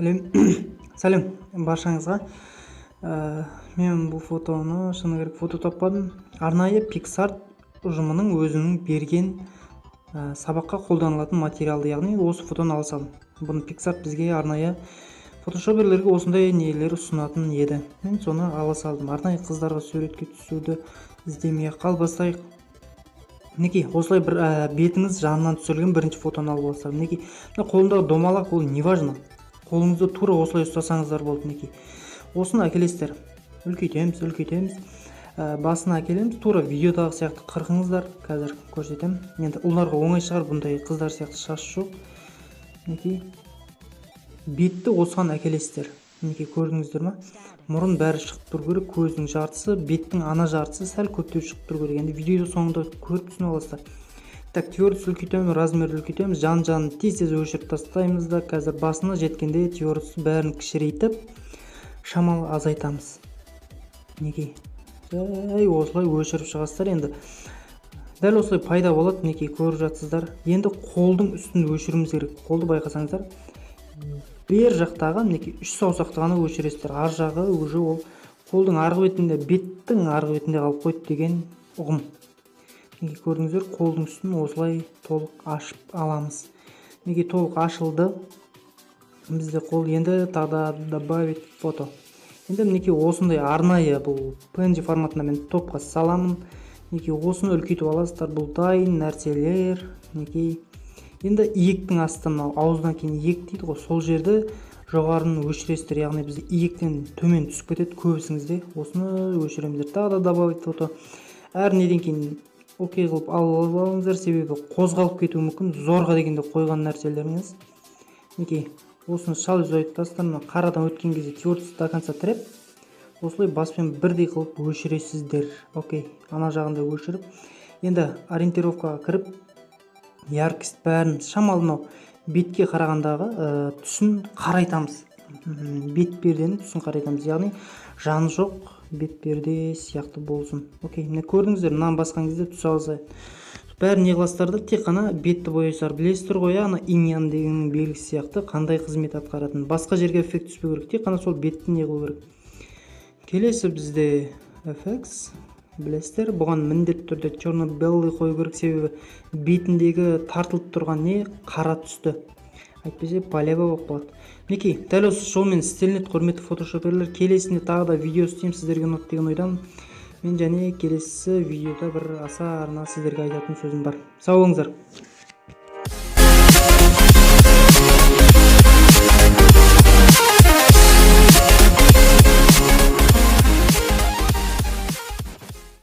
Сәлем баршаңызға. Мен бұл фотоны шыны керек фото таппадым. Арнайы Pixart ұжымының өзінің берген сабаққа қолданылатын материалды, яғни осы фотоны ала салдым. Бұны Pixart бізге арнайы фотошоперлерге осындай нелер ұсынатын еді. Мен соны ала салдым. Арнайы қыздарға суретке түсуді іздемей қалбастайық. Мінекей, осылай бір бетіңіз жанынан түсірілген бірінші фотоны алып алсам. Мінекей, қолымдағы домалақ, ол не важно. Қолыңызды тура осылай ұстасаңыздар болды. Мінекей, осыны әкелесіздер. Үлкейтеміз. Басына әкелеміз. Тура видеодағы сияқты қырқыңыздар. Қазір көрсетем. Енді ұлдарға оңай шығар, бұндай қыздар сияқты шашы жоқ. Мінекей, бетті осыған әкелесіздер. Мінекей, көрдіңіздер ма? Мұрын бәрі шығып тұр керек, көздің жартысы, беттің ана жартысы сәл көптеу шығып тұр керек. Енді видеода соңында көріп түсіне аласыздар. Так, теориясы үлкейтеміз, размерді үлкейтеміз, жан-жағын тез өшіріп тастаймыз да, қазір басына жеткенде теориясы бәрін кішірейтіп, шамалы азайтамыз. Мінекей, осылай өшіріп шығасыздар. Енді дәл осылай пайда болады. Мінекей, көріп жатсыздар. Енді қолдың үстін өшіруіміз керек. Қолды байқасаңыздар, бер жақтағы мінекей 3 саусақты ғана өшіресіздер. Ар жағы уже ол қолдың арғы бетінде, беттің арғы бетінде қалып қойды деген ұғым. Мінекей, көрдіңіздер, қолдың үстін осылай толық ашып аламыз. Мінекей, толық ашылды. Бізде қол енді тағы добавить фото. Енді мінекей, осындай арнайы бұл PNG форматында мен топқа саламын. Мінекей, осыны үлкейтіп аласыздар. Бұл дайын нәрселер. Мінекей, енді иектің астын, ауыздан кейін иек дейді ғой, сол жерді жоғарыны өшіресіздер. Яғни бізде иектен төмен түсіп кетеді көбісіңізде. Осыны өшіреміздер. Тағы да добавить фото. Әр неден кейін окей қылып алып алыңыздар, себебі қозғалып кетуі мүмкін. Зорға дегенде қойған нәрселеріңіз. Мінекей, осыны шал үзіп тастарына қарадан өткен кезде теориясы до конца тіреп, осылай баспен бірдей қылып өшіресіздер. Окей, ана жағында өшіріп, енді ориентировкаға кіріп, яркость бәрін шамалы бетке қарағандағы түсін қарайтамыз. Бет перденің түсін қарайтамыз. Яғни жаны жоқ бет перде сияқты болсын. Окей, міне көрдіңіздер, мынаны басқан кезде түс алса. Бәрін не қыласыздар да, тек қана бетті боясыздар. Білесіздер ғой, ана иньян дегеннің белгісі сияқты қандай қызмет атқаратын. Басқа жерге эффект түспеу керек, тек қана сол бетті не қылу керек. Келесі бізде FX. Білесіздер, бұған міндетті түрде черно-белый қою керек, себебі бетіндегі тартылып тұрған не қара түсті. Әйтпесе полева болып қалады. Мінекей, дәл осы жолмен істелінеді, құрметті фотошоперлер. Келесінде тағы да видео істеймін сіздерге ұнады деген ойдамын. Мен және келесі видеода бір аса арна сіздерге айтатын сөзім бар. Сау болыңыздар.